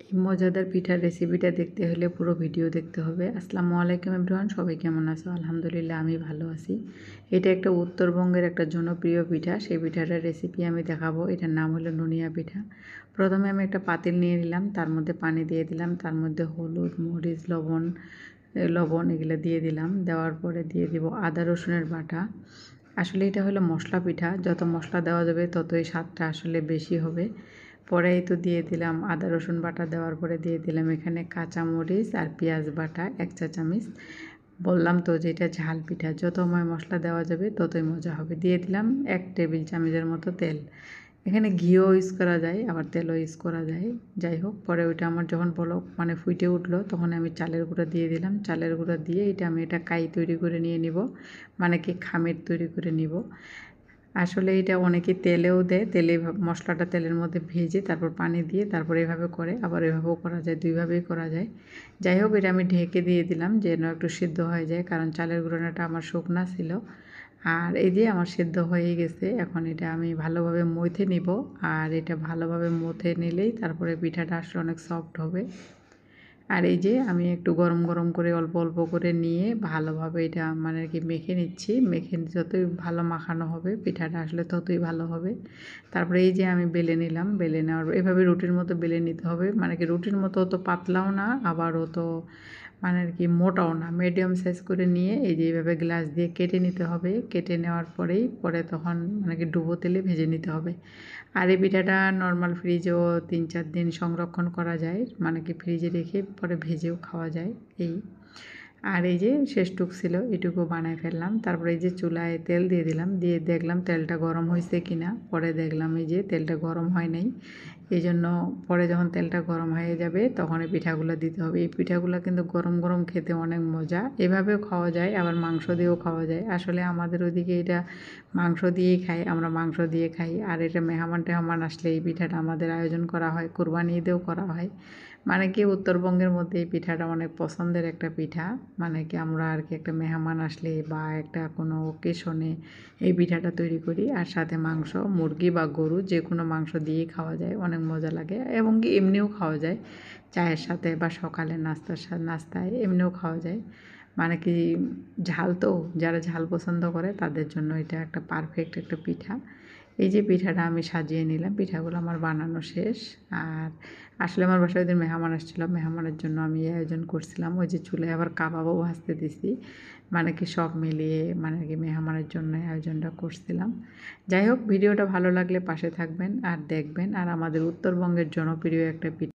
এই মজাদার পিঠার রেসিপিটা দেখতে হলে পুরো ভিডিও দেখতে হবে। আসসালামু আলাইকুম এভরিওয়ান, সবাই কেমন আছো? আলহামদুলিল্লাহ আমি ভালো আছি। এটা একটা উত্তরবঙ্গের একটা জনপ্রিয় পিঠা। সেই পিঠাটার রেসিপি আমি দেখাবো। এটার নাম হলো নুনিয়া পিঠা। প্রথমে আমি একটা পাতিল নিয়ে নিলাম, তার মধ্যে পানি দিয়ে দিলাম, তার মধ্যে হলুদ, মরিচ, লবণ এগুলো দিয়ে দিলাম। দেওয়ার পরে দিয়ে দিব আদা রসুনের বাটা। আসলে এটা হলো মশলা পিঠা, যত মশলা দেওয়া যাবে ততই স্বাদটা আসলে বেশি হবে। পরে এই তো দিয়ে দিলাম আদা রসুন বাটা। দেওয়ার পরে দিয়ে দিলাম এখানে কাঁচামরিচ আর পেঁয়াজ বাটা 1 চা চামচ। বললাম তো যে এটা ঝাল পিঠা, যত মশলা দেওয়া যাবে ততই মজা হবে। দিয়ে দিলাম 1 টেবিল চামচের মতো তেল। এখানে ঘিও ইউজ করা যায়, আবার তেলও ইউজ করা যায়। যাই হোক, পরে ওইটা আমার যখন ফুটে উঠলো, তখন আমি চালের গুঁড়া দিয়ে দিলাম। চালের গুঁড়া দিয়ে আমি এটা কাই তৈরি করে নিয়ে নিব, মানে কি খামির তৈরি করে নিব। আসলে এটা অনেকে তেলেও দেয়, মশলাটা তেলের মধ্যে ভেজে তারপর পানি দিয়ে তারপর এভাবে করে, আবার এভাবেও করা যায়, দুইভাবেই করা যায়। যাই হোক, এটা আমি ঢেকে দিয়ে দিলাম যেন একটু সিদ্ধ হয়ে যায়, কারণ চালের গুঁড়োটা আমার শুকনা ছিল। আর এই যে আমার সিদ্ধ হয়ে গেছে। এখন এটা আমি ভালোভাবে মথে নিব। আর এটা ভালোভাবে মথে নিলেই তারপরে পিঠাটা আসলে অনেক সফট হবে। আর এই যে আমি একটু গরম গরম করে অল্প অল্প করে নিয়ে ভালোভাবে এটা মানে কি মেখে নিচ্ছি। মেখে যতই ভালো মাখানো হবে পিঠাটা আসলে ততই ভালো হবে। তারপরে এই যে আমি বেলে নিলাম, বেলে নেওয়ার এভাবে রুটির মতো বেলে নিতে হবে, মানে কি রুটির মতো অত পাতলাও না, আবার অত মানে আর কি মোটাও না, মিডিয়াম সাইজ করে নিয়ে এই যে এইভাবে গ্লাস দিয়ে কেটে নিতে হবে। কেটে নেওয়ার পরে তখন মানে কি ডুবো তেলে ভেজে নিতে হবে। আর এই পিঠাটা নর্মাল ফ্রিজেও 3-4 দিন সংরক্ষণ করা যায়, মানে কি ফ্রিজে রেখে পরে ভেজেও খাওয়া যায়। এই আর এই যে শেষটুক ছিল, এটুকু বানায় ফেললাম। তারপরে এই যে চুলায় তেল দিয়ে দিলাম, দিয়ে দেখলাম তেলটা গরম হয়েছে কিনা। পরে দেখলাম এই যে তেলটা গরম হয় নাই। এই জন্য পরে যখন তেলটা গরম হয়ে যাবে তখন এই পিঠাগুলো দিতে হবে। এই পিঠাগুলো কিন্তু গরম গরম খেতে অনেক মজা। এভাবেও খাওয়া যায়, আবার মাংস দিয়েও খাওয়া যায়। আসলে আমাদের ওদিকে এটা মাংস দিয়েই খাই, আমরা মাংস দিয়ে খাই। আর এটা মেহমান আসলে এই পিঠাটা আমাদের আয়োজন করা হয়, কুরবানি ঈদেও করা হয়। মানে কি উত্তরবঙ্গের মধ্যে এই পিঠাটা অনেক পছন্দের একটা পিঠা। মানে কি আমরা আর কি একটা মেহমান আসলে বা একটা কোনো অকেশনে এই পিঠাটা তৈরি করি। আর সাথে মাংস, মুরগি বা গরু যে কোনো মাংস দিয়েই খাওয়া যায়, অনেক মজা লাগে। এবং কি এমনিও খাওয়া যায় চায়ের সাথে, বা সকালে নাস্তায় এমনিও খাওয়া যায়। মানে কি ঝাল তো, যারা ঝাল পছন্দ করে তাদের জন্য এটা একটা পারফেক্ট একটা পিঠা। এই যে পিঠাটা আমি সাজিয়ে নিলাম, পিঠাগুলো আমার বানানো শেষ। আর আসলে আমার বাসায় ওদের মেহমান আসছিলো, মেহমানের জন্য আমি আয়োজন করছিলাম। ওই যে চুলায় আবার কাবাবও ভাজতে দিছি, মানে কি সব মিলিয়ে মানে কি মেহমানের জন্য আয়োজনটা করছিলাম। যাই হোক, ভিডিওটা ভালো লাগলে পাশে থাকবেন আর দেখবেন। আর আমাদের উত্তরবঙ্গের জনপ্রিয় একটা পিঠা।